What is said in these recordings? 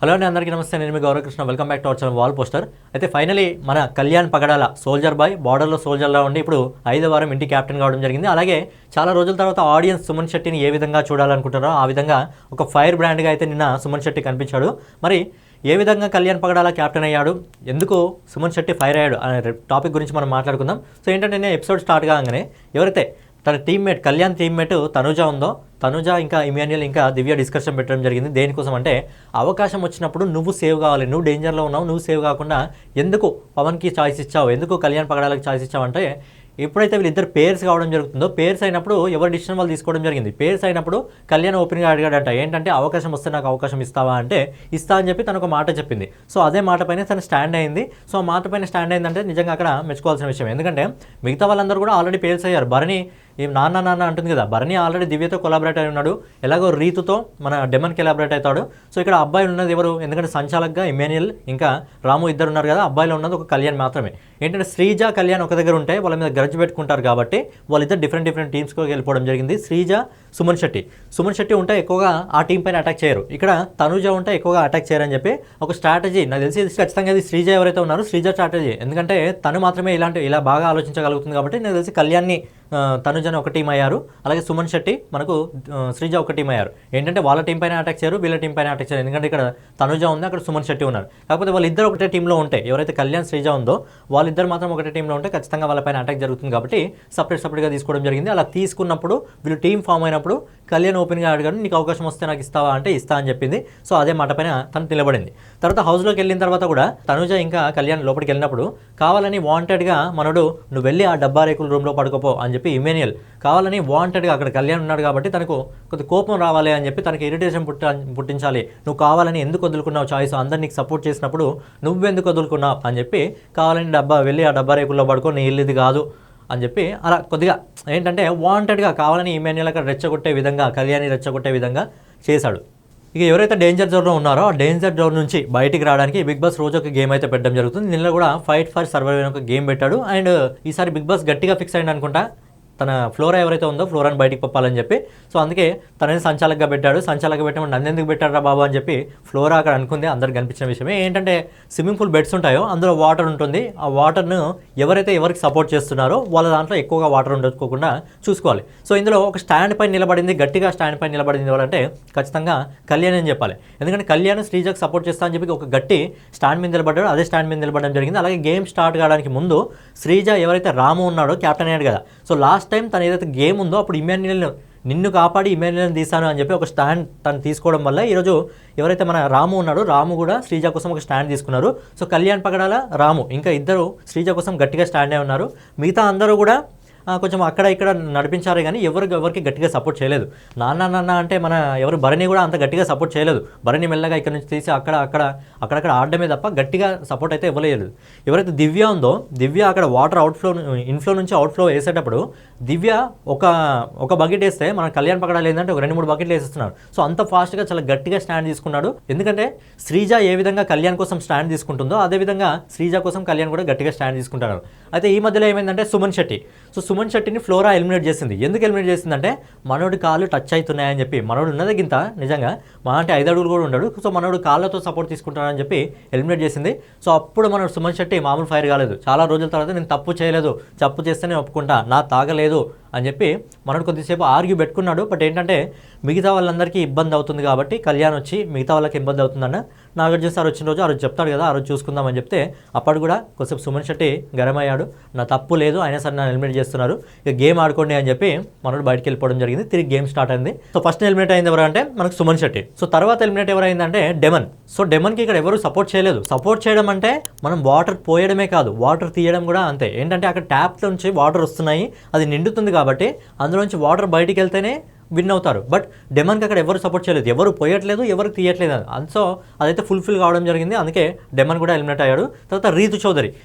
Hello అండి, అందరికీ నమస్తే. నేను మీ Gauravkrishna. Welcome back to our channel wall poster. అయితే ఫైనలీ మన కళ్యాణ్ పగడాల సోల్జర్ బాయ్ బార్డర్లో సోల్జర్లా ఉండి ఇప్పుడు 5వ వారం ఇంటి క్యాప్టెన్ కావడం జరిగింది. అలాగే చాలా రోజుల తర్వాత ఆడియన్స్ సుమన్ శెట్టిని ఏ విధంగా చూడాలనుకుంటారో ఆ విధంగా ఒక ఫైర్ బ్రాండ్గా అయితే నిన్న సుమన్ శెట్టి కనిపించాడు. మరి ఏ విధంగా కళ్యాణ్ పగడాల క్యాప్టెన్ అయ్యాడు, ఎందుకు సుమన్ శెట్టి ఫైర్ అయ్యాడు అనే టాపిక్ గురించి మనం మాట్లాడుకుందాం. సో ఏంటంటే నేను ఎపిసోడ్ స్టార్ట్ కాగానే ఎవరైతే తన టీమ్మేట్ కళ్యాణ్ టీమ్మేట్ తనుజ ఉందో, తనుజ ఇంకా ఇమాన్యుయల్ ఇంకా దివ్య డిస్కషన్ పెట్టడం జరిగింది. దేనికోసం అంటే అవకాశం వచ్చినప్పుడు నువ్వు సేవ్ కావాలి, నువ్వు డేంజర్లో ఉన్నావు, నువ్వు సేవ్ కాకుండా ఎందుకు పవన్కి ఛాయిస్ ఇచ్చావు, ఎందుకు కళ్యాణ్ పగడాలకు ఛాయిస్ ఇచ్చావు అంటే ఎప్పుడైతే వీళ్ళిద్దరు పేర్స్ కావడం జరుగుతుందో పేర్స్ అయినప్పుడు ఎవరి డిసిషన్ వాళ్ళు తీసుకోవడం జరిగింది. పేర్స్ అయినప్పుడు కళ్యాణ్ ఓపెన్గా అడిగాడంట, ఏంటంటే అవకాశం వస్తే నాకు అవకాశం ఇస్తావా అంటే ఇస్తా అని చెప్పి తను ఒక మాట చెప్పింది. సో అదే మాట పైన తను స్టాండ్ అయింది. సో ఆ మాట పైన స్టాండ్ అయిందంటే నిజంగా అక్కడ మెచ్చుకోవాల్సిన విషయం. ఎందుకంటే మిగతా వాళ్ళందరూ కూడా ఆల్రెడీ పేర్స్ అయ్యారు. భరణి ఏం నాన్న అంటుంది కదా, భరణి ఆల్రెడీ దివ్యతో కొలాబరేట్ అయి ఉన్నాడు, ఎలాగో రీతుతో మన డెమన్ కొలాబరేట్ అవుతాడు. సో ఇక్కడ అబ్బాయి ఉన్నది ఎవరు, ఎందుకంటే సంచాలక్గా ఇమాన్యుయల్ ఇంకా రాము ఇద్దరు ఉన్నారు కదా, అబ్బాయిలో ఉన్నది ఒక కళ్యాణ్ మాత్రమే. ఏంటంటే శ్రీజ కళ్యాణ్ ఒక దగ్గర ఉంటే వాళ్ళ మీద గ్రడ్జ్ పెట్టుకుంటారు కాబట్టి వాళ్ళిద్దరు డిఫరెంట్ టీమ్స్కి వెళ్ళిపోవడం జరిగింది. శ్రీజ సుమన్ శెట్టి ఉంటే ఎక్కువగా ఆ టీం పైన అటాక్ చేయరు, ఇక్కడ తనుజ ఉంటే ఎక్కువగా అటాక్ చేయరని చెప్పి ఒక స్ట్రాటజీ. నాకు తెలిసి ఖచ్చితంగా ఇది శ్రీజ ఎవరైతే ఉన్నారో శ్రీజ స్ట్రాటజీ, ఎందుకంటే తను మాత్రమే ఇలా బాగా ఆలోచించగలుగుతుంది కాబట్టి నాకు తెలిసి కళ్యాణ్ని తనుజని ఒక టీం అయ్యారు, అలాగే సుమన్ శెట్టి మనకు శ్రీజ ఒక టీం అయ్యారు. ఏంటంటే వాళ్ళ టీం పైన అటాక్ చేయరు, వీళ్ళ టీం పైన అటాక్ చేయరు, ఎందుకంటే ఇక్కడ తనుజ ఉంది, అక్కడ సుమన్ శెట్టి ఉన్నారు. కాకపోతే వాళ్ళిద్దరు ఒకటే టీంలో ఉంటే, ఎవరైతే కళ్యాణ్ శ్రీజ ఉందో వాళ్ళిద్దరు మాత్రం ఒకటే టీంలో ఉంటే ఖచ్చితంగా వాళ్ళపైన అటాక్ జరుగుతుంది కాబట్టి సపరేట్గా తీసుకోవడం జరిగింది. అలా తీసుకున్నప్పుడు వీళ్ళు టీం ఫామ్ అయినప్పుడు కళ్యాణ్ ఓపెన్గా అడిగాడు, నీకు అవకాశం వస్తే నాకు ఇస్తావా అంటే ఇస్తా అని చెప్పింది. సో అదే మాట పైన తను నిలబడింది. తర్వాత హౌస్లోకి వెళ్ళిన తర్వాత కూడా తనుజ ఇంకా కళ్యాణ్ లోపలికి వెళ్ళినప్పుడు కావాలని వాంటెడ్గా మనడు నువ్వు వెళ్ళి ఆ డబ్బా రేకుల రూమ్లో పడుకోపో అని చెప్పి ఇమాన్యుయల్ కావాలని వాంటెడ్గా, అక్కడ కళ్యాణ్ ఉన్నాడు కాబట్టి తనకు కొద్ది కోపం రావాలి అని చెప్పి తనకి ఇరిటేషన్ పుట్టించాలి, నువ్వు కావాలని ఎందుకు వదులుకున్నావు చాయిస్, అందరు నీకు సపోర్ట్ చేసినప్పుడు నువ్వెందుకు వదులుకున్నావు అని చెప్పి కావాలని వెళ్ళి ఆ డబ్బా రేకుల్లో పడుకో, నీ ఇల్లు ఇది కాదు అని చెప్పి అలా కొద్దిగా ఏంటంటే వాంటెడ్గా కావాలని ఇమాన్యుయల్ అక్కడ రెచ్చగొట్టే విధంగా, కళ్యాణ్ని రెచ్చగొట్టే విధంగా చేశాడు. ఇక ఎవరైతే డేంజర్ జోన్లో ఉన్నారో ఆ డేంజర్ జోన్ నుంచి బయటికి రావడానికి బిగ్ బాస్ రోజు ఒక గేమ్ అయితే పెట్టడం జరుగుతుంది. నిన్న కూడా ఫైట్ ఫర్ సర్వైవ్ ఒక గేమ్ పెట్టాడు. అండ్ ఈసారి బిగ్ బాస్ గట్టిగా ఫిక్స్ అయ్యింది అనుకుంటా, తన ఫ్లోరా ఎవరైతే ఉందో ఫ్లోరాని బయటికి పంపాలని చెప్పి. సో అందుకే తనని సంచాలకగా పెట్టాడు. సంచాలకగా పెట్టినప్పుడు నన్ను ఎందుకు పెట్టారా బాబు అని చెప్పి ఫ్లోరా అక్కడ అనుకుంది. అందరికి కనిపించిన విషయమే ఏంటంటే స్విమ్మింగ్ పూల్ బెడ్స్ ఉంటాయో అందులో వాటర్ ఉంటుంది, ఆ వాటర్ను ఎవరికి సపోర్ట్ చేస్తున్నారో వాళ్ళ దాంట్లో ఎక్కువగా వాటర్ ఉండకోకుండా చూసుకోవాలి. సో ఇందులో ఒక స్టాండ్ పైన నిలబడింది, గట్టిగా స్టాండ్ పైన నిలబడింది ఎవరంటే ఖచ్చితంగా కళ్యాణ్ అని చెప్పాలి. ఎందుకంటే కళ్యాణ్ శ్రీజకు సపోర్ట్ చేస్తా అని చెప్పి ఒక గట్టి స్టాండ్ మీద నిలబడ్డాడు, అదే స్టాండ్ మీద నిలబడడం జరిగింది. అలాగే గేమ్ స్టార్ట్ కావడానికి ముందు శ్రీజ ఎవరైతే రాము ఉన్నాడో క్యాప్టెన్ అయ్యాడు కదా, సో లాస్ట్ టైం తను ఏదైతే గేమ్ ఉందో అప్పుడు ఇమాన్యుయల్ నిన్ను కాపాడి ఇమాన్యుయల్ని తీశాను అని చెప్పి ఒక స్టాండ్ తను తీసుకోవడం వల్ల ఈరోజు ఎవరైతే మన రాము ఉన్నాడో రాము కూడా శ్రీజ కోసం ఒక స్టాండ్ తీసుకున్నారు. సో కళ్యాణ్ పగడాల రాము ఇంకా ఇద్దరు శ్రీజ కోసం గట్టిగా స్టాండ్ అయి ఉన్నారు. మిగతా అందరూ కూడా కొంచెం అక్కడ ఇక్కడ నడిపించారు కానీ ఎవరికి గట్టిగా సపోర్ట్ చేయలేదు. నాన్న అంటే మన ఎవరు భరణి కూడా అంత గట్టిగా సపోర్ట్ చేయలేదు. భరణి మెల్లగా ఇక్కడ నుంచి తీసి అక్కడక్కడ ఆడడమే తప్ప గట్టిగా సపోర్ట్ అయితే ఇవ్వలేదు. ఎవరైతే దివ్య ఉందో, దివ్య అక్కడ వాటర్ ఇన్ఫ్లో నుంచి అవుట్ఫ్లో వేసేటప్పుడు దివ్య ఒక బకెట్ వేస్తే మన కళ్యాణ్ పగడాలు ఏంటంటే ఒక 2-3 బకెట్లు వేసేస్తున్నారు. సో అంత ఫాస్ట్గా చాలా గట్టిగా స్టాండ్ తీసుకున్నాడు. ఎందుకంటే శ్రీజ ఏ విధంగా కళ్యాణ్ కోసం స్టాండ్ తీసుకుంటుందో అదేవిధంగా శ్రీజ కోసం కళ్యాణ్ కూడా గట్టిగా స్టాండ్ తీసుకుంటారు. అయితే ఈ మధ్యలో ఏమైందంటే సుమన్ శెట్టిని ఫ్లోరా ఎలిమినేట్ చేసింది. ఎందుకు ఎలిమినేట్ చేసిందంటే మనోడి కాళ్ళు టచ్ అవుతున్నాయని చెప్పి. మనోడు ఉన్నదే గింత నిజంగా మా అంటే 5 అడుగులు కూడా ఉండడు. సో మనోడు కాళ్ళతో సపోర్ట్ తీసుకుంటానని చెప్పి ఎలిమినేట్ చేసింది. సో అప్పుడు మనోడు సుమన్ శెట్టి మామూలు ఫైర్ కాలేదు. చాలా రోజుల తర్వాత నేను తప్పు చేయలేదు, తప్పు చేస్తేనే ఒప్పుకుంటా, నా తాగలేదు అని చెప్పి మనోడు కొద్దిసేపు ఆర్గ్యూ పెట్టుకున్నాడు. బట్ ఏంటంటే మిగతా వాళ్ళందరికీ ఇబ్బంది అవుతుంది కాబట్టి కళ్యాణ్ వచ్చి మిగతా వాళ్ళకి ఇబ్బంది అవుతుందన్న నాగార్జున సార్ వచ్చిన రోజు ఆ రోజు చెప్తాడు కదా, ఆ రోజు చూసుకుందామని చెప్తే అప్పుడు కూడా కొద్దిసేపు సుమన్ శెట్టి గరం అయ్యాడు, నా తప్పు లేదు అయినా సరే నన్ను ఎలిమినేట్ చేస్తున్నారు, ఇక గేమ్ ఆడుకోండి అని చెప్పి మనోడు బయటికి వెళ్ళిపోవడం జరిగింది. తిరిగి గేమ్ స్టార్ట్ అయింది. సో ఫస్ట్ ఎలిమినేట్ అయింది ఎవరంటే మనకు సుమన్ శెట్టి. సో తర్వాత ఎలిమినేట్ ఎవరైందంటే డెమన్. సో డెమన్కి ఇక్కడ ఎవరు సపోర్ట్ చేయలేదు. సపోర్ట్ చేయడం అంటే మనం వాటర్ పోయడమే కాదు, వాటర్ తీయడం కూడా అంతే. ఏంటంటే అక్కడ ట్యాప్ నుంచి వాటర్ వస్తున్నాయి, అది నిండుతుంది కాబట్టి అందులోంచి వాటర్ బయటికి వెళ్తేనే విన్ అవుతారు. బట్ డెమన్కి అక్కడ ఎవరు సపోర్ట్ చేయలేదు, ఎవరు పోయట్లేదు, ఎవరు తీయట్లేదు. సో అదైతే ఫుల్ఫిల్ కావడం జరిగింది. అందుకే డెమన్ కూడా ఎలిమినేట్ అయ్యాడు. తర్వాత రీతు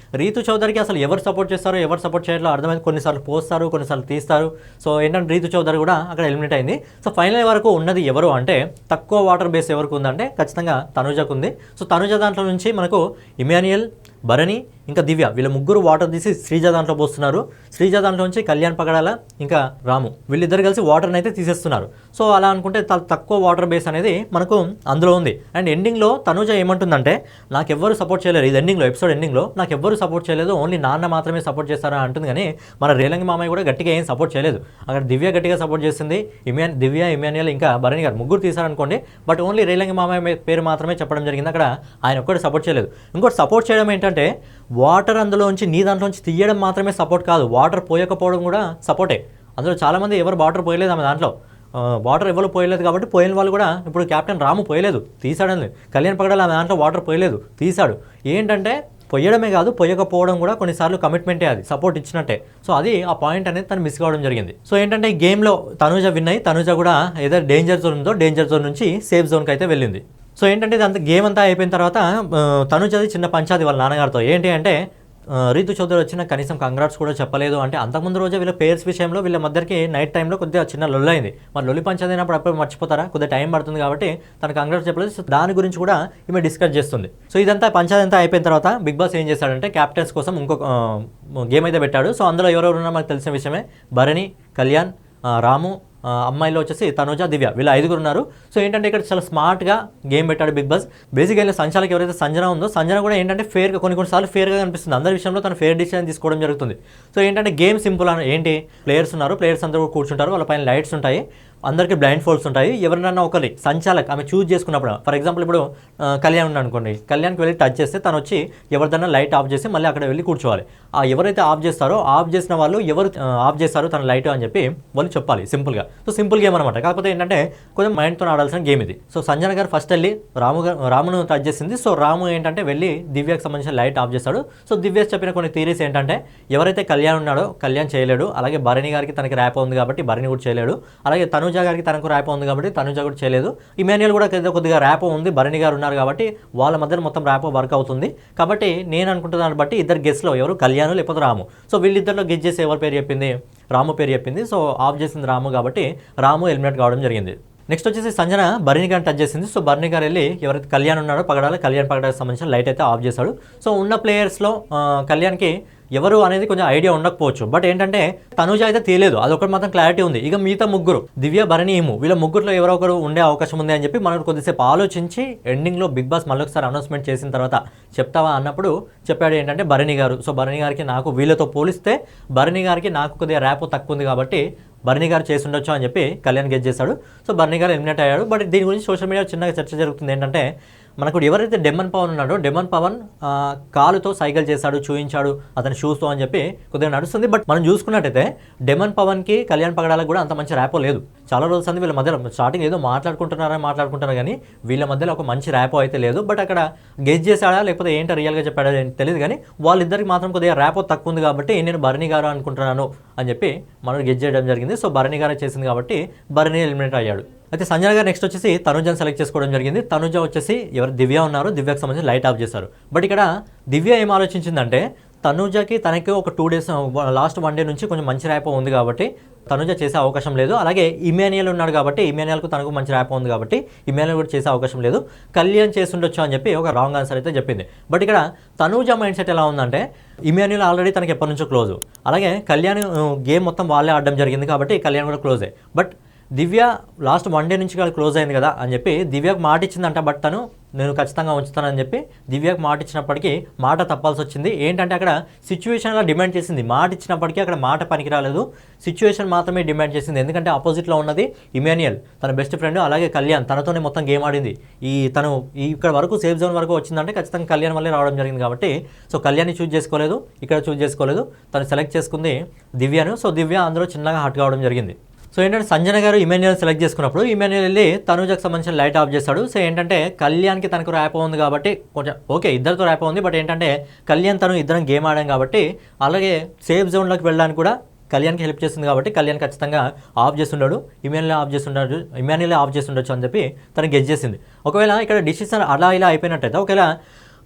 చౌదరికి అసలు ఎవరు సపోర్ట్ చేస్తారో ఎవరు సపోర్ట్ చేయట్లేదు అర్థమైంది. కొన్నిసార్లు పోస్తారు, కొన్నిసార్లు తీస్తారు. సో ఏంటంటే రీతు చౌదరి కూడా అక్కడ ఎలిమినేట్ అయింది. సో ఫైనల్ వరకు ఉన్నది ఎవరు అంటే తక్కువ వాటర్ బేస్ ఎవరికి ఉందంటే ఖచ్చితంగా తనుజకు ఉంది. సో తనుజ దాంట్లో నుంచి మనకు ఇమాన్యుయల్, భరణి ఇంకా దివ్య వీళ్ళ ముగ్గురు వాటర్ తీసి శ్రీజ దాంట్లో పోస్తున్నారు. శ్రీజ దాంట్లోంచి కళ్యాణ్ పగడాల ఇంకా రాము వీళ్ళిద్దరు కలిసి వాటర్ని అయితే తీసేస్తున్నారు. సో అలా అనుకుంటే తక్కువ వాటర్ బేస్ అనేది మనకు అందులో ఉంది. అండ్ ఎండింగ్లో తనుజ ఏమంటుందంటే నాకు ఎవ్వరు సపోర్ట్ చేయలేరు, ఇది ఎండింగ్లో ఎపిసోడ్ ఎండింగ్లో నాకు ఎవ్వరు సపోర్ట్ చేయలేదు, ఓన్లీ నాన్న మాత్రమే సపోర్ట్ చేస్తారా అంటుంది. కానీ మన రేలంగి మామయ్య కూడా గట్టిగా ఏం సపోర్ట్ చేయలేదు. అక్కడ దివ్య గట్టిగా సపోర్ట్ చేస్తుంది. దివ్య, ఇమాన్యుయల్ ఇంకా భరణి గారు ముగ్గురు తీశారనుకోండి, బట్ ఓన్లీ రేలంగి మామయ్య పేరు మాత్రమే చెప్పడం జరిగింది. అక్కడ ఆయన ఒక్కటి సపోర్ట్ చేయలేదు. ఇంకోటి సపోర్ట్ చేయడం ఏంటంటే వాటర్ అందులోంచి నీ దాంట్లోంచి తీయడం మాత్రమే సపోర్ట్ కాదు, వాటర్ పోయకపోవడం కూడా సపోర్టే. అందులో చాలామంది ఎవరు వాటర్ పోయలేదు ఆమె దాంట్లో, వాటర్ ఎవరు పోయలేదు కాబట్టి పోయిన వాళ్ళు కూడా ఇప్పుడు కెప్టెన్ రాము పోయలేదు తీసాడని, కళ్యాణ్ పగడాల ఆమె దాంట్లో వాటర్ పోయలేదు తీసాడు. ఏంటంటే పొయ్యడమే కాదు పొయ్యకపోవడం కూడా కొన్నిసార్లు కమిట్మెంటే, అది సపోర్ట్ ఇచ్చినట్టే. సో అది ఆ పాయింట్ అనేది తను మిస్ కావడం జరిగింది. సో ఏంటంటే ఈ గేమ్లో తనుజ విన్ అయ్యి తనుజ కూడా ఏదో డేంజర్ జోన్ ఉందో డేంజర్ జోన్ నుంచి సేఫ్ జోన్కి అయితే వెళ్ళింది. సో ఏంటంటే ఇదంతా గేమ్ అంతా అయిపోయిన తర్వాత తనుజది చిన్న పంచాది వాళ్ళ నాన్నగారితో. ఏంటి అంటే రీతు చౌదరి వచ్చిన కనీసం కంగ్రాట్స్ కూడా చెప్పలేదు. అంటే అంతకుముందు రోజే వీళ్ళ పేర్స్ విషయంలో వీళ్ళ మధ్యకి నైట్ టైంలో కొద్దిగా చిన్న లొల్లి అయింది. మరి లొల్లి పంచదైనప్పుడు అప్పుడు మర్చిపోతారా, కొద్దిగా టైం పడుతుంది కాబట్టి తనకు కంగ్రాట్స్ చెప్పలేదు. సో దాని గురించి కూడా ఈమె డిస్కస్ చేస్తుంది. సో ఇదంతా పంచాదంతా అయిపోయిన తర్వాత బిగ్ బాస్ ఏం చేశాడంటే క్యాప్టెన్స్ కోసం ఇంకొక గేమ్ అయితే పెట్టాడు. సో అందులో ఎవరెవరు ఉన్నా మనకు తెలిసిన విషయమే, భరణి, కళ్యాణ్, రాము, అమ్మాయిలో వచ్చేసి తనుజ, దివ్య వీళ్ళ 5 ఉన్నారు. సో ఏంటంటే ఇక్కడ చాలా స్మార్ట్గా గేమ్ పెట్టాడు బిగ్ బాస్. బేసిక్గా సంచాలకి ఎవరైతే సంజన ఉందో సంజన కూడా ఏంటంటే ఫేర్గా కొన్నిసార్లు ఫేర్గా కనిపిస్తుంది, అందరి విషయంలో తను ఫేర్ డిసిషన్ తీసుకోవడం జరుగుతుంది. సో ఏంటంటే గేమ్ సింపుల్ అని ఏంటి, ప్లేయర్స్ ఉన్నారు, ప్లేయర్స్ అందరూ కూర్చుంటారు, వాళ్ళ పైన లైట్స్ ఉంటాయి, అందరికీ బ్లైండ్ ఫోల్డ్స్ ఉంటాయి. ఎవరినన్నా ఒకరి సంచాలక్ ఆమె చూజ్ చేసుకున్నప్పుడు, ఫర్ ఎగ్జాంపుల్ ఇప్పుడు కళ్యాణ్ ఉన్నాడు అనుకోండి, కళ్యాణ్కి వెళ్ళి టచ్ చేస్తే తను వచ్చి ఎవరిదన్నా లైట్ ఆఫ్ చేసి మళ్ళీ అక్కడ వెళ్ళి కూర్చోవాలి. ఆ ఎవరైతే ఆఫ్ చేస్తారో ఆఫ్ చేసిన వాళ్ళు ఎవరు ఆఫ్ చేస్తారో తన లైట్ అని చెప్పి వాళ్ళు చెప్పాలి సింపుల్గా. సో సింపుల్ గేమ్ అనమాట. కాకపోతే ఏంటంటే కొంచెం మైండ్తో ఆడాల్సిన గేమ్ ఇది. సో సంజన గారు ఫస్ట్ వెళ్ళి రామును టచ్ చేసింది. సో రాము ఏంటంటే వెళ్ళి దివ్యకు సంబంధించిన లైట్ ఆఫ్ చేస్తాడు. సో దివ్య చెప్పిన కొన్ని థీరీస్ ఏంటంటే ఎవరైతే కళ్యాణ్ ఉన్నాడో కళ్యాణ్ చేయలేడు, అలాగే భరణి గారికి తనకి ర్యాప్ ఉంది కాబట్టి భరణి కూడా చేయలేడు, అలాగే తనుజ గారికి తనకు ర్యాప్ ఉంది కాబట్టి తనుజ కూడా చేయలేదు, ఇమాన్యుయల్ కూడా కొద్దిగా ర్యాప్ ఉంది, భరణి గారు ఉన్నారు కాబట్టి వాళ్ళ మధ్య మొత్తం ర్యాప్ వర్క్ అవుతుంది. కాబట్టి నేను అనుకుంటున్నాను బట్టి ఇద్దరు గెస్ట్లో ఎవరు కళ్యాణ్ లేకపోతే రాము. సో వీళ్ళిద్దరిలో గెస్ చేసి ఎవరి పేరు చెప్పింది, రాము పేరు చెప్పింది. సో ఆఫ్ చేసింది రాము కాబట్టి రాము ఎలిమినేట్ కావడం జరిగింది. నెక్స్ట్ వచ్చేసి సంజన భరణి గారిని టచ్ చేసింది. సో భరణి గారు వెళ్ళి ఎవరైతే కళ్యాణ్ ఉన్నాడో కళ్యాణ్ పగడాలకు సంబంధించిన లైట్ అయితే ఆఫ్ చేశాడు. సో ఉన్న ప్లేయర్స్లో కళ్యాణ్కి ఎవరు అనేది కొంచెం ఐడియా ఉండకపోవచ్చు, బట్ ఏంటంటే తనుజ అయితే తెలియదు, అదొకటి మాత్రం క్లారిటీ ఉంది. ఇక మిగతా ముగ్గురు దివ్య, భరణి, ఏము వీళ్ళ ముగ్గురులో ఎవరో ఒకరు ఉండే అవకాశం ఉంది అని చెప్పి మనం కొద్దిసేపు ఆలోచించి ఎండింగ్లో బిగ్ బాస్ మళ్ళీ ఒకసారి అనౌన్స్మెంట్ చేసిన తర్వాత చెప్తావా అన్నప్పుడు చెప్పాడు ఏంటంటే భరణి గారు. సో భరణి గారికి నాకు వీళ్ళతో పోలిస్తే భరణి గారికి నాకు కొద్దిగా ర్యాప్ తక్కువ ఉంది కాబట్టి భరణి గారు చేసి ఉండొచ్చు అని చెప్పి కళ్యాణ్ గెస్ చేశాడు. సో భరణి గారు ఎలిమినేట్ అయ్యాడు. బట్ దీని గురించి సోషల్ మీడియాలో చిన్నగా చర్చ జరుగుతుంది. ఏంటంటే మనకు ఎవరైతే డెమన్ పవన్ ఉన్నాడో డెమన్ పవన్ కాలుతో సైకిల్ చేశాడు, చూయించాడు అతని షూస్తో అని చెప్పి కొద్దిగా నడుస్తుంది. బట్ మనం చూసుకున్నట్టయితే డెమన్ పవన్కి కళ్యాణ్ పగడాలకు కూడా అంత మంచి ర్యాపో లేదు. చాలా రోజులు సంది వీళ్ళ మధ్యలో స్టార్టింగ్ ఏదో మాట్లాడుకుంటున్నారు కానీ వీళ్ళ మధ్యలో ఒక మంచి ర్యాపో అయితే లేదు. బట్ అక్కడ గెస్ చేశాడా లేకపోతే ఏంటో రియల్గా చెప్పాడా తెలియదు, కానీ వాళ్ళిద్దరికి మాత్రం కొద్దిగా ర్యాపో తక్కువ ఉంది కాబట్టి నేను భరణి గారు అనుకుంటున్నాను అని చెప్పి మనం గెస్ చేయడం జరిగింది. సో భరణి గారే చేసింది కాబట్టి భరణి ఎలిమినేట్ అయ్యాడు. అయితే సంజన గారు నెక్స్ట్ వచ్చేసి తనుజను సెలెక్ట్ చేసుకోవడం జరిగింది. తనుజ వచ్చేసి ఎవరు దివ్య ఉన్నారు, దివ్యకు సంబంధించి లైట్ ఆఫ్ చేశారు. బట్ ఇక్కడ దివ్య ఏం ఆలోచించిందంటే తనుజకి తనకి ఒక 2 days లాస్ట్ 1 day నుంచి కొంచెం మంచి ర్యాప్ ఉంది కాబట్టి తనుజ చేసే అవకాశం లేదు. అలాగే ఇమాన్యుయల్ ఉన్నాడు కాబట్టి ఇమాన్యుయల్కు తనకు మంచి ర్యాప్ ఉంది కాబట్టి ఇమాన్యుయల్ కూడా చేసే అవకాశం లేదు, కళ్యాణ్ చేస్తుండొచ్చు అని చెప్పి ఒక రాంగ్ ఆన్సర్ అయితే చెప్పింది. బట్ ఇక్కడ తనుజ మైండ్ సెట్ ఎలా ఉందంటే ఇమాన్యుయల్ ఆల్రెడీ తనకి ఎప్పటి నుంచో క్లోజ్, అలాగే కళ్యాణ్ గేమ్ మొత్తం వాళ్ళే ఆడడం జరిగింది కాబట్టి కళ్యాణ్ కూడా క్లోజే. బట్ దివ్య లాస్ట్ 1 day నుంచి క్లోజ్ అయింది కదా అని చెప్పి దివ్యకు మాట ఇచ్చిందంట. బట్ తను నేను ఖచ్చితంగా ఉంచుతానని చెప్పి దివ్యకు మాట ఇచ్చినప్పటికీ మాట తప్పాల్సి వచ్చింది. ఏంటంటే అక్కడ సిచ్యువేషన్లో డిమాండ్ చేసింది, మాట ఇచ్చినప్పటికీ అక్కడ మాట పనికి రాలేదు, సిచ్యువేషన్ మాత్రమే డిమాండ్ చేసింది. ఎందుకంటే ఆపోజిట్లో ఉన్నది ఇమాన్యుయల్ తన బెస్ట్ ఫ్రెండ్, అలాగే కళ్యాణ్ తనతోనే మొత్తం గేమ్ ఆడింది. తను ఇక్కడ వరకు సేఫ్ జోన్ వరకు వచ్చిందంటే ఖచ్చితంగా కళ్యాణ్ వల్లే రావడం జరిగింది కాబట్టి సో కళ్యాణ్ని చూజ్ చేసుకోలేదు, ఇక్కడ చూజ్ చేసుకోలేదు, తను సెలెక్ట్ చేసుకుంది దివ్యను. సో దివ్య అందులో చిన్నగా హట్ కావడం జరిగింది. సో ఏంటంటే సంజన గారు ఇమాన్యుయల్ సెలెక్ట్ చేసుకున్నప్పుడు ఇమాన్యుయల్ వెళ్ళి తనుజకు సంబంధించిన లైట్ ఆఫ్ చేస్తాడు. సో ఏంటంటే కళ్యాణ్కి తనకు ర్యాప్ ఉంది కాబట్టి కొంచెం ఓకే ఇద్దరితో ర్యాప్ ఉంది, బట్ ఏంటంటే కళ్యాణ్ తను ఇద్దరం గేమ్ ఆడాం కాబట్టి అలాగే సేఫ్ జోన్లోకి వెళ్ళడానికి కూడా కళ్యాణ్కి హెల్ప్ చేస్తుంది కాబట్టి కళ్యాణ్ ఖచ్చితంగా ఆఫ్ చేస్తుండాడు, ఇమాన్యుయల్ ఆఫ్ చేస్తుండొచ్చు అని చెప్పి తను గెస్ చేసింది. ఒకవేళ ఇక్కడ డిసిషన్ అలా ఇలా అయిపోయినట్టయితే ఒకవేళ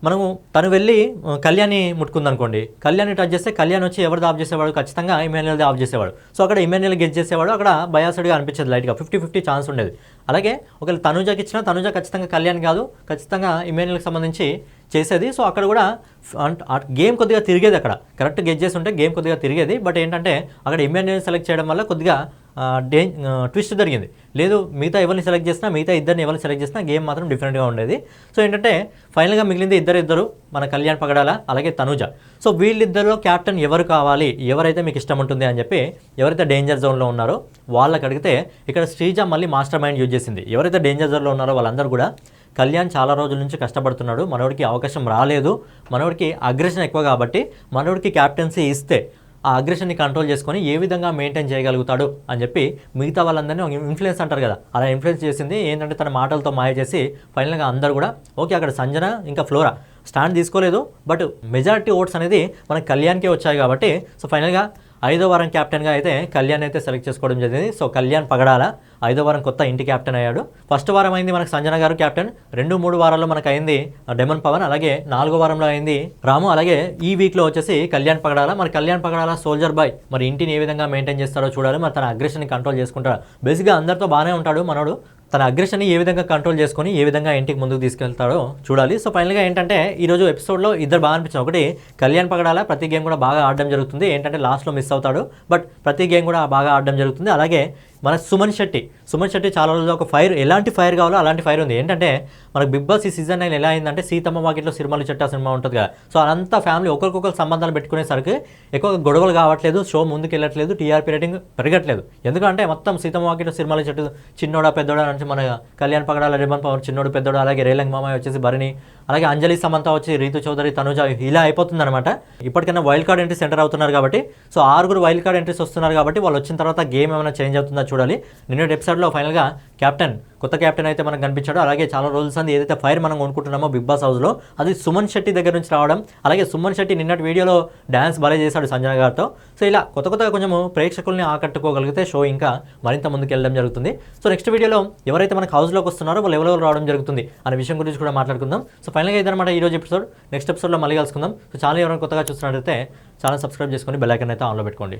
మనము తను వెళ్ళి కళ్యాణ్ని ముట్టుకుందనుకోండి, కళ్యాణ్ని టచ్ చేస్తే కళ్యాణ్ వచ్చి ఎవరిది ఆఫ్ చేసేవాడు, ఖచ్చితంగా ఇమాన్యుయల్ది ఆఫ్ చేసేవాడు. సో అక్కడ ఇమాన్యుయల్ గెస్ చేసేవాడు, అక్కడ బయాస్డ్గా అనిపించేది, లైట్గా 50-50 ఛాన్స్ ఉండేది. అలాగే ఒకవేళ తనుజకి ఇచ్చినా తనుజ ఖచ్చితంగా కళ్యాణ్ కాదు, ఖచ్చితంగా ఇమాన్యుయల్కి సంబంధించి చేసేది. సో అక్కడ కూడా గేమ్ కొద్దిగా తిరిగేది, అక్కడ కరెక్ట్ గెస్ చేసి ఉంటే గేమ్ కొద్దిగా తిరిగేది. బట్ ఏంటంటే అక్కడ ఇమ్మాన్యుయల్ సెలెక్ట్ చేయడం వల్ల కొద్దిగా ట్విస్ట్ జరిగింది. లేదు మిగతా ఎవరిని సెలెక్ట్ చేసినా, మిగతా ఇద్దరిని ఎవరిని సెలెక్ట్ చేసినా గేమ్ మాత్రం డిఫరెంట్గా ఉండేది. సో ఏంటంటే ఫైనల్గా మిగిలింది ఇద్దరు మన కళ్యాణ్ పగడాల అలాగే తనుజ. సో వీళ్ళిద్దరిలో క్యాప్టెన్ ఎవరు కావాలి, ఎవరైతే మీకు ఇష్టం ఉంటుంది అని చెప్పి ఎవరైతే డేంజర్ జోన్లో ఉన్నారో వాళ్ళకి అడిగితే ఇక్కడ శ్రీజ మళ్ళీ మాస్టర్ మైండ్ యూజ్ చేసింది. ఎవరైతే డేంజర్ జోన్లో ఉన్నారో వాళ్ళందరూ కూడా కళ్యాణ్ చాలా రోజుల నుంచి కష్టపడుతున్నాడు, మనోడికి అవకాశం రాలేదు, మనోడికి అగ్రెషన్ ఎక్కువ కాబట్టి మనోడికి క్యాప్టెన్సీ ఇస్తే ఆ అగ్రెషన్ని కంట్రోల్ చేసుకొని ఏ విధంగా మెయింటైన్ చేయగలుగుతాడు అని చెప్పి మిగతా వాళ్ళందరినీ ఇన్ఫ్లుయెన్స్ అంటారు కదా, అలా ఇన్ఫ్లుయెన్స్ చేసింది. ఏంటంటే తన మాటలతో మాయ చేసి ఫైనల్గా అందరూ కూడా ఓకే, అక్కడ సంజన ఇంకా ఫ్లోరా స్టాండ్ తీసుకోలేదు, బట్ మెజారిటీ ఓట్స్ అనేది మనకు కళ్యాణ్కే వచ్చాయి కాబట్టి సో ఫైనల్గా 5వ వారం క్యాప్టెన్గా అయితే కళ్యాణ్ అయితే సెలెక్ట్ చేసుకోవడం జరిగింది. సో కళ్యాణ్ పగడాల 5వ వారం కొత్త ఇంటి క్యాప్టెన్ అయ్యాడు. ఫస్ట్ వారం అయింది మనకు సంజన గారు క్యాప్టెన్, 2-3 వారాల్లో మనకు అయింది డెమన్ పవన్, అలాగే 4వ వారంలో అయింది రాము, అలాగే ఈ వీక్లో వచ్చేసి కళ్యాణ్ పగడాల. మరి కళ్యాణ్ పగడాల సోల్జర్ బాయ్ మరి ఇంటిని ఏ విధంగా మెయింటైన్ చేస్తారో చూడాలి. మరి తన అగ్రెషన్ని కంట్రోల్ చేసుకుంటాడు. బేసిక్గా అందరితో బాగానే ఉంటాడు మనోడు, తన అగ్రెషన్ని ఏ విధంగా కంట్రోల్ చేసుకొని ఏ విధంగా ఇంటికి ముందుకు తీసుకెళ్తాడో చూడాలి. సో ఫైనల్గా ఏంటంటే ఈరోజు ఎపిసోడ్లో ఇద్దరు బాగా అనిపించారు. ఒకటి కళ్యాణ్ పగడాల ప్రతి గేమ్ కూడా బాగా ఆడడం జరుగుతుంది, ఏంటంటే లాస్ట్లో మిస్ అవుతాడు, బట్ ప్రతి గేమ్ కూడా బాగా ఆడడం జరుగుతుంది. అలాగే మన సుమన్ శెట్టి చాలా రోజులు ఒక ఫైర్, ఎలాంటి ఫైర్ కావాలో అలాంటి ఫైర్ ఉంది. ఏంటంటే మనకు బిగ్ బాస్ ఈ సీజన్ 9 ఎలా అయిందంటే సీతమ్మ వాకిట్లో సిరిమల్లి చెట్టు సినిమా ఉంటుంది కదా, సో అదంతా ఫ్యామిలీ ఒకరికొకరు సంబంధాలు పెట్టుకునేసరికి ఎక్కువ గొడవలు కావట్లేదు, షో ముందుకు వెళ్ళట్లేదు, టీఆర్పీ రేటింగ్ పెరగట్లేదు. ఎందుకంటే మొత్తం సీతమ్మ వాకిట్లో సిరిమల్లి చెట్టు చిన్నోడా పెద్దోడా నుంచి మన కళ్యాణ్ పగడాల రిబన్ పవర్ చిన్నోడు పెద్దోడు, అలాగే రేలంగ్ మామయ్య వచ్చేసి భరణి, అలాగే అంజలి సమంత వచ్చి రీతు చౌదరి తనుజ, ఇలా అయిపోతుంది అనమాట. ఇప్పటికైనా వైల్డ్ కార్డ్ ఎంట్రీస్ ఎంటర్ అవుతున్నారు కాబట్టి, సో 6 వైల్డ్ కార్డ్ ఎంట్రీస్ వస్తున్నారు కాబట్టి వాళ్ళు వచ్చిన తర్వాత గేమ్ ఏమైనా చేంజ్ అవుతుందా చూడాలి. నిన్నటి ఎపిసోడ్లో ఫైనల్గా కొత్త క్యాప్టెన్ అయితే మనకు కనిపించాడు. అలాగే చాలా రోజుల సంది ఏదైతే ఫైర్ మనం కొనుక్కుంటున్నామో బిగ్ బాస్ హౌస్లో అది సుమన్ శెట్టి దగ్గర నుంచి రావడం, అలాగే సుమన్ శెట్టి నిన్నటి వీడియోలో డ్యాన్స్ భలే చేశాడు సంజన గారితో. సో ఇలా కొత్తగా కొంచెం ప్రేక్షకుల్ని ఆకట్టుకోగలిగితే షో ఇంకా మరింత ముందుకు వెళ్ళడం జరుగుతుంది. సో నెక్స్ట్ వీడియోలో ఎవరైతే మనకు హౌస్లోకి వస్తున్నారో వాళ్ళు ఎవరెవరు రావడం జరుగుతుంది అనే విషయం గురించి కూడా మాట్లాడుకుందాం. సో ఫైనల్గా ఇదన్నమాట ఈరోజు ఎపిసోడ్. నెక్స్ట్ ఎపిసోడ్లో మళ్ళీ కలుసుకుందాం. సో ఛానల్ ఎవరైనా కొత్తగా చూస్తున్నట్లయితే ఛానల్ సబ్స్క్రైబ్ చేసుకొని బెల్ ఐకాన్ అయితే ఆన్లో పెట్టుకోండి.